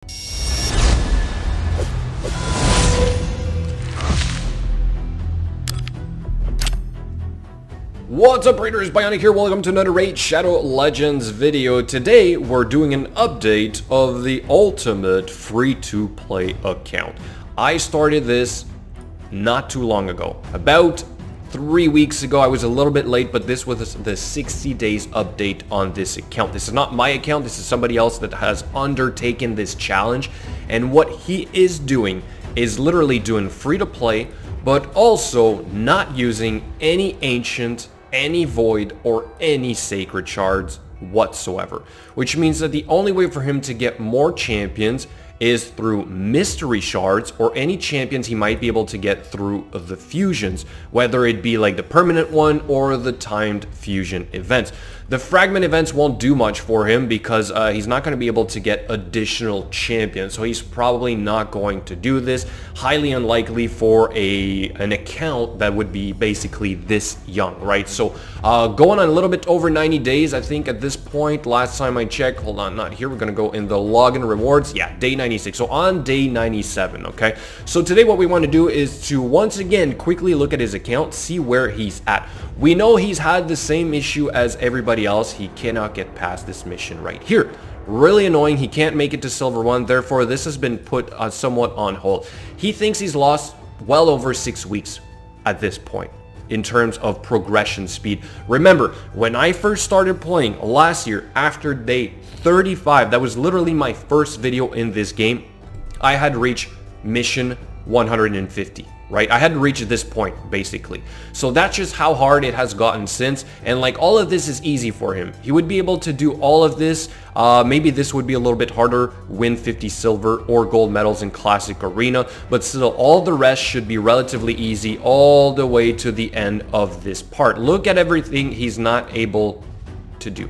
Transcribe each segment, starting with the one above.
What's up, Raiders? Bionic here. Welcome to another Raid Shadow Legends video. Today we're doing an update of the ultimate free-to-play account. I started this not too long ago, about 3 weeks ago. I was a little bit late, but this was the 60 days update on this account. This is not my account. This is somebody else that has undertaken this challenge, and what he is doing is literally doing free-to-play, but also not using any ancient, any void, or any sacred shards whatsoever, which means that the only way for him to get more champions is through mystery shards or any champions he might be able to get through the fusions, whether it be like the permanent one or the timed fusion events. The fragment events won't do much for him because he's not going to be able to get additional champions, so he's probably not going to do this. Highly unlikely for an account that would be basically this young, right? So going on a little bit over 90 days, I think at this point. Last time I checked, hold on, not here, we're going to go in the login rewards. Yeah, day 96, so on day 97, okay? So today what we want to do is to once again quickly look at his account, see where he's at. We know he's had the same issue as everybody else. He cannot get past this mission right here. Really annoying. He can't make it to Silver 1, therefore this has been put somewhat on hold. He thinks he's lost well over 6 weeks at this point in terms of progression speed. Remember, when I first started playing last year after day 35, that was literally my first video in this game, I had reached mission 150. Right? I had to reach this point, basically. So that's just how hard it has gotten since, and like all of this is easy for him. He would be able to do all of this. Maybe this would be a little bit harder, win 50 silver or gold medals in Classic Arena, but still all the rest should be relatively easy all the way to the end of this part. Look at everything he's not able to do.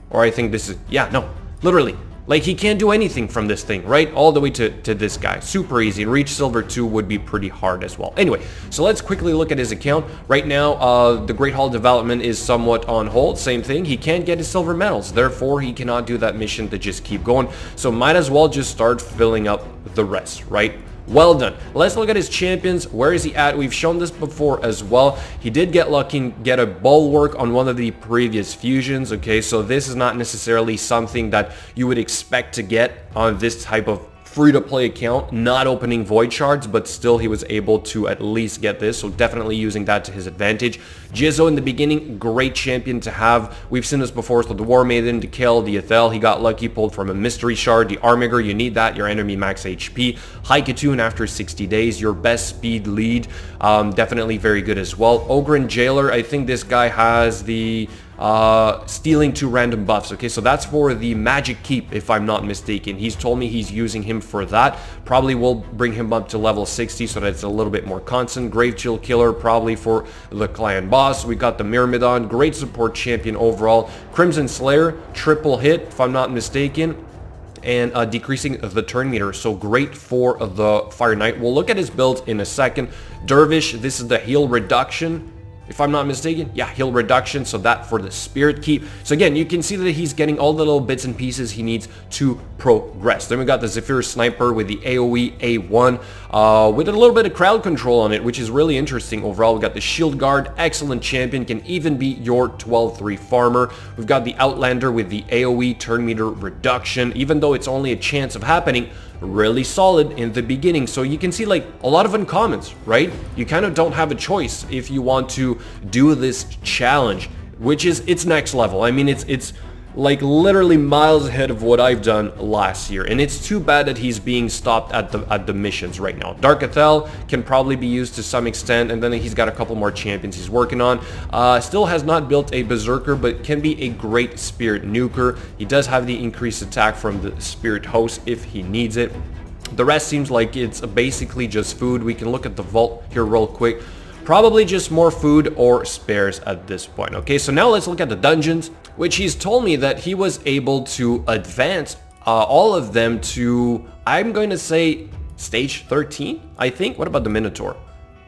Or I think this is, yeah, no, literally. Like, he can't do anything from this thing, right? All the way to this guy. Super easy. Reach Silver 2 would be pretty hard as well. Anyway, so let's quickly look at his account. Right now, the Great Hall development is somewhat on hold. Same thing. He can't get his silver medals. Therefore, he cannot do that mission to just keep going. So might as well just start filling up the rest, right? Well done. Let's look at his champions. Where is he at? We've shown this before as well. He did get lucky and get a bulwark on one of the previous fusions. Okay, so this is not necessarily something that you would expect to get on this type of free-to-play account, not opening void shards, but still he was able to at least get this, so definitely using that to his advantage. Jizzo in the beginning, great champion to have. We've seen this before, so the War Maiden to kill, the Ethel, he got lucky, pulled from a mystery shard, the Armiger, you need that, your enemy max HP. Haikatune after 60 days, your best speed lead, definitely very good as well. Ogre and Jailer, I think this guy has the stealing 2 random buffs. Okay, so that's for the magic keep, if I'm not mistaken. He's told me he's using him for that. Probably will bring him up to level 60 so that it's a little bit more constant. Grave Chill Killer probably for the clan boss. We got the Myrmidon, great support champion overall. Crimson Slayer, triple hit if I'm not mistaken, and decreasing the turn meter, so great for the Fire Knight. We'll look at his builds in a second. Dervish, this is the heal reduction, if I'm not mistaken. Yeah, heal reduction, so that for the Spirit Keep. So again, you can see that he's getting all the little bits and pieces he needs to progress. Then we got the Zephyr Sniper with the AoE A1 with a little bit of crowd control on it, which is really interesting overall. We got the Shield Guard, excellent champion, can even be your 12-3 farmer. We've got the Outlander with the AoE turn meter reduction, even though it's only a chance of happening, really solid in the beginning. So you can see like a lot of uncommons, right? You kind of don't have a choice if you want to do this challenge, which is, it's next level. I mean, it's like literally miles ahead of what I've done last year, and it's too bad that he's being stopped at the missions right now. Dark Ethel can probably be used to some extent, and then he's got a couple more champions he's working on. Still has not built a Berserker, but can be a great Spirit Nuker. He does have the increased attack from the Spirit Host if he needs it. The rest seems like it's basically just food. We can look at the vault here real quick. Probably just more food or spares at this point. Okay, so now let's look at the dungeons, which he's told me that he was able to advance all of them to, I'm going to say, stage 13, I think. What about the Minotaur?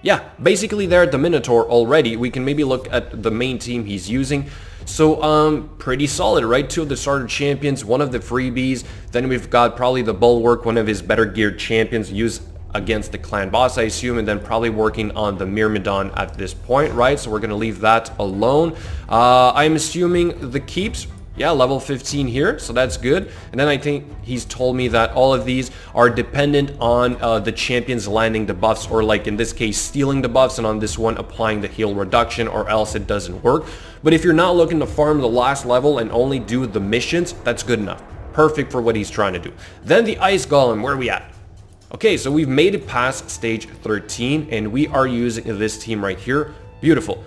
Yeah, basically they're at the Minotaur already. We can maybe look at the main team he's using. So pretty solid, right? 2 of the starter champions, 1 of the freebies. Then we've got probably the Bulwark, 1 of his better geared champions used against the clan boss, I assume, and then probably working on the Myrmidon at this point, right? So we're going to leave that alone. I'm assuming the keeps, yeah, level 15 here, so that's good. And then I think he's told me that all of these are dependent on the champions landing the buffs, or like in this case stealing the buffs, and on this one applying the heal reduction, or else it doesn't work. But if you're not looking to farm the last level and only do the missions, that's good enough. Perfect for what he's trying to do. Then the Ice Golem, where are we at? Okay, so we've made it past stage 13, and we are using this team right here. Beautiful.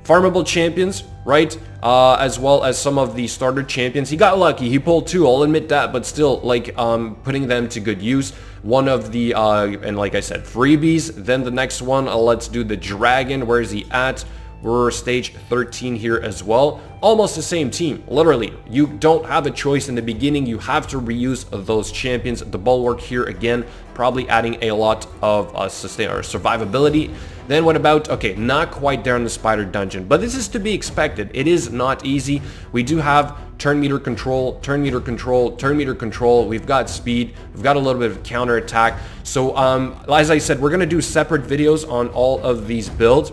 Farmable champions, right? As well as some of the starter champions. He got lucky. He pulled 2, I'll admit that, but still, like, putting them to good use. One of the, and like I said, freebies. Then the next one, let's do the dragon. Where is he at? We're stage 13 here as well. Almost the same team, literally. You don't have a choice in the beginning. You have to reuse those champions. The Bulwark here again, probably adding a lot of sustain or survivability. Then what about, okay, not quite there in the spider dungeon, but this is to be expected. It is not easy. We do have turn meter control, turn meter control, turn meter control. We've got speed. We've got a little bit of counter attack. So as I said, we're gonna do separate videos on all of these builds.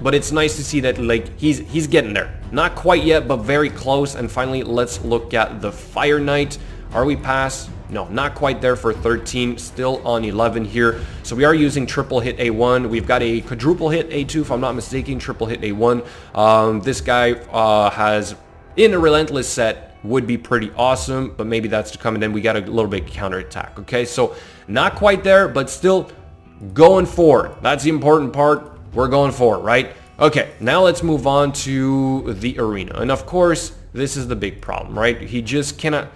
But it's nice to see that, like, he's getting there. Not quite yet, but very close. And finally, let's look at the Fire Knight. Are we past? No, not quite there for 13. Still on 11 here. So we are using triple hit A1. We've got a quadruple hit A2, if I'm not mistaken. Triple hit A1. This guy has, in a Relentless set, would be pretty awesome. But maybe that's to come. And then we got a little bit of counterattack. Okay, so not quite there, but still going forward. That's the important part. We're going for it, right? Okay, now let's move on to the arena. And of course, this is the big problem, right? He just cannot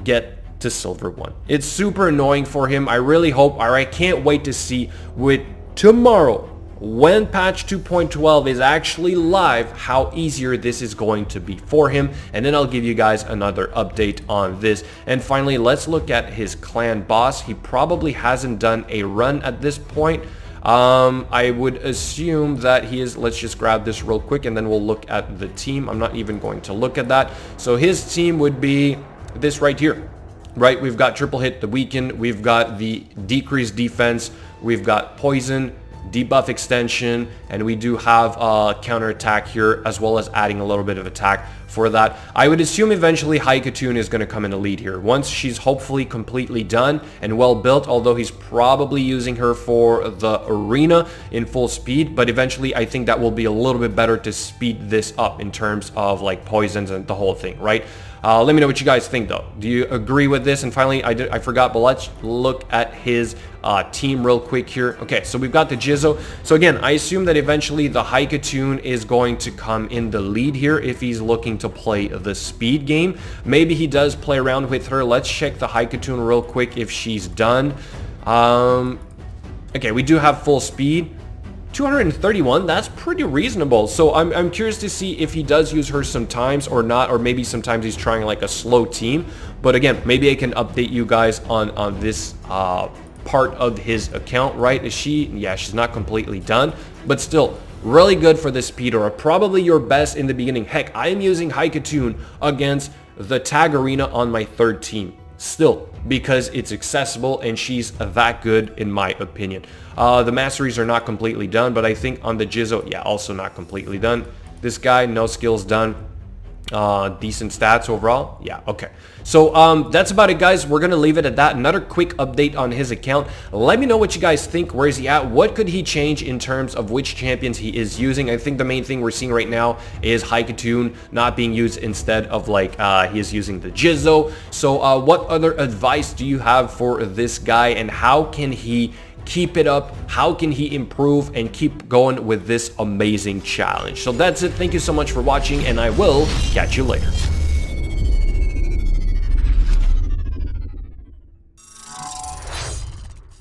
get to Silver 1. It's super annoying for him. I really hope, or I can't wait to see with tomorrow, when patch 2.12 is actually live, how easier this is going to be for him. And then I'll give you guys another update on this. And finally, let's look at his clan boss. He probably hasn't done a run at this point. I would assume that he is, let's just grab this real quick and then we'll look at the team. I'm not even going to look at that. So his team would be this right here, right? We've got triple hit, the weaken, we've got the decreased defense, we've got poison, debuff extension, and we do have counterattack here, as well as adding a little bit of attack for that. I would assume eventually Haikatune is going to come in the lead here once she's hopefully completely done and well built, although he's probably using her for the arena in full speed. But eventually I think that will be a little bit better to speed this up in terms of like poisons and the whole thing, right? Let me know what you guys think though. Do you agree with this? And finally, I forgot, but let's look at his team real quick here. Okay, so we've got the Jizzo. So again, I assume that eventually the Haikatune is going to come in the lead here if he's looking to play the speed game. Maybe he does play around with her. Let's check the Haikatune real quick if she's done. Okay, we do have full speed. 231, that's pretty reasonable. So I'm curious to see if he does use her sometimes or not, or maybe sometimes he's trying like a slow team. But again, maybe I can update you guys on this part of his account, right? Is she? Yeah, she's not completely done, but still really good for the speeder. Probably your best in the beginning. Heck, I am using Haikatune against the tag arena on my third team still, because it's accessible and she's that good in my opinion. The masteries are not completely done, but I think on the Jizzo, yeah, also not completely done. This guy, no skills done. Decent stats overall. Yeah, okay. So that's about it, guys. We're gonna leave it at that. Another quick update on his account. Let me know what you guys think. Where is he at? What could he change in terms of which champions he is using? I think the main thing we're seeing right now is Haikatune not being used instead of like he is using the Jizzo. So what other advice do you have for this guy, and how can he keep it up? How can he improve and keep going with this amazing challenge? So that's it. Thank you so much for watching, and I will catch you later.